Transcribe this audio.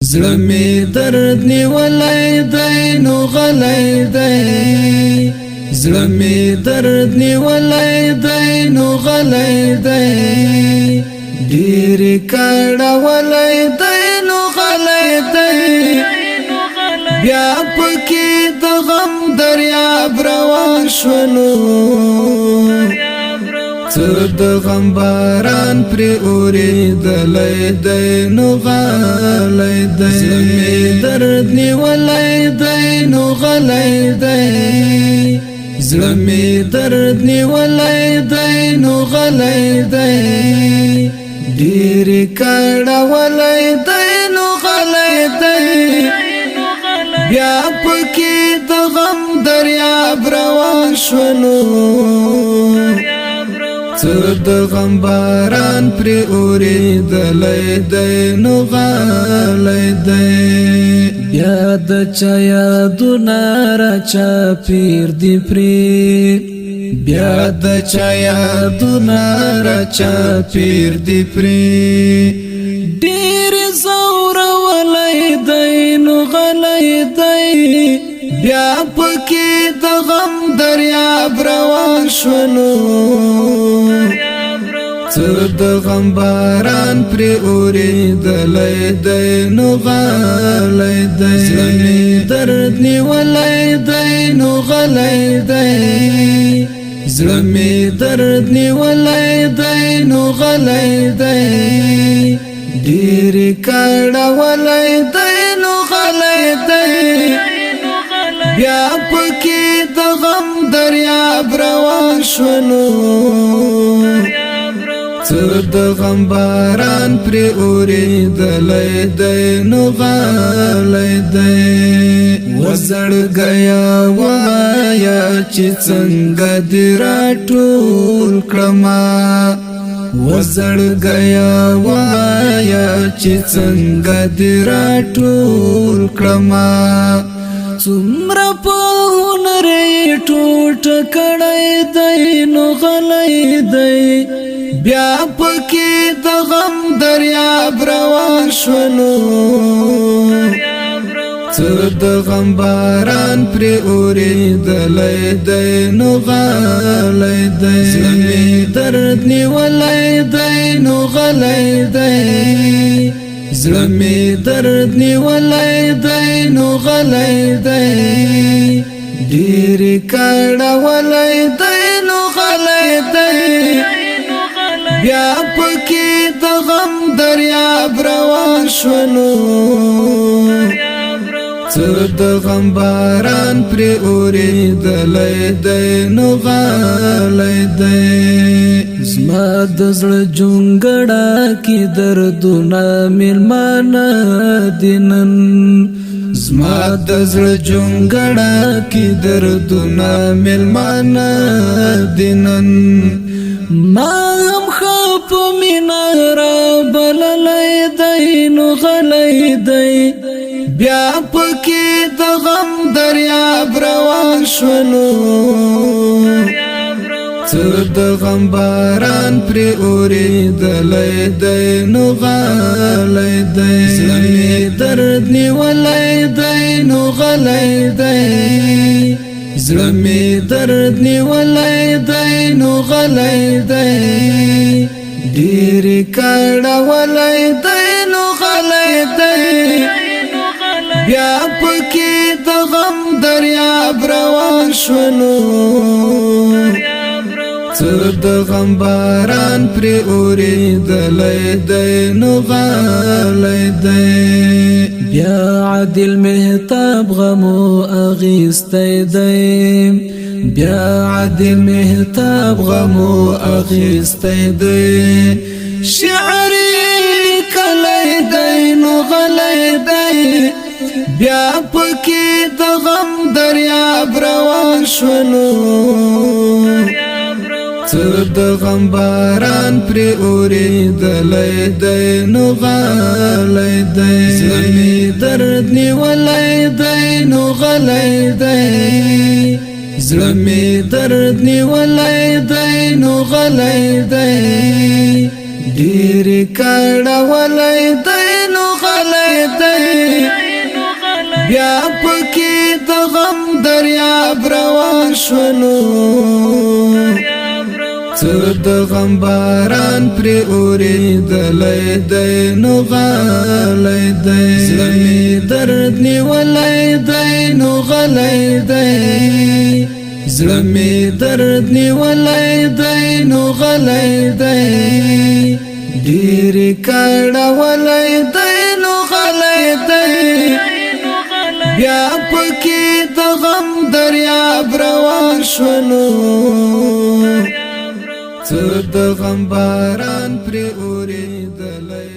زړه می درد نیولای دی نو غلی دی زړه می درد نیولای دی نو غلی دی ډیر کړهولای دی نو غلی دی بیا پکې د غم دریاب روان شولو د غم باران پر اوریدلای دی نو غلی دی زړه می درد نیولای دی نو غلی دی زړه می درد نیولای دی نو غلی دی ډیر کړهولای دی نو غلی دی بیا پکې د غم دریاب روان شولو د غم باران پر اوریدلای دی نو غلی دی بیا د چا یادونه راچا پیر دی پری بیا د چا یادونه راچا پیر دی پری ډیر زورولای دی نو غلی دی بیا پکې د غم دریاب روان شولو د غم باران پر اوریدلای دی نو غلی دی زړه می درد نیولای دی نو غلی دی زړه می درد نیولای دی نو غلی دی ډیر کړهولای دی نو غلی دی بیا پکې د غم دریاب روان شولو د غم باران پر اوریدلای دی نو غلی دی وزړ گیا وایا چې څنګه دی راټول کړما وزړ گیا وایا چې څنګه دی راټول کړما څومره په هنر ټوټ کړی دی نو غلی دی بیا پکې د غم دریاب روان شولو د غم باران پر اوریدلای دی نو غلی دی زړه می درد نیولای دی نو غلی دی زړه می درد نیولای دی نو غلی دی ډیر کړهولای دی نو غلی دی بیا پکې د غم دریاب روان شولو د غم باران پر اوریدلای دی نو غلی دی زما د زړه جونګړه کې دردونه میلمانه دي نن زما د زړه جونګړه کې دردونه میلمانه دي نن ما هم خپ مینا را بللای دی نو غلی دی بیا پکې د غم دریاب روان شولو د غم باران پر اوریدلای دی نو غلی دی زړه می درد نیولای دی نو غلی دی زړه می درد نیولای دی نو غلی دی ډیر کړهولای دی نو غلی دی بیا پکې د غم دریاب روان شولو د غم باران پر اوریدلای دی نو غلی دی بیا عادل مهتاب غمو اغیستی دی بیا عادل مهتاب غمو اغیستی دی شعری کلی دی نو غلی دی بیا پکې د غم دریاب روان شولو د غم باران پر اوریدلای دی نو غلی دی زړه می درد نیولای دی نو غلی دی زړه می درد نیولای دی نو غلی دی ډیر کړهولای دی نو غلی دی بیا پکې د غم دریاب روان شولو څه د غم باران پرې اورېدلی دی نو غلی دی زړه مې درد نیولی دی نو غلی دی زړه مې درد نیولی دی نو غلی دی ډېرې کړولی دی نو غلی دی بیا پکې د غم دریاب روان شولو څه د غم باران پرې اورېدلی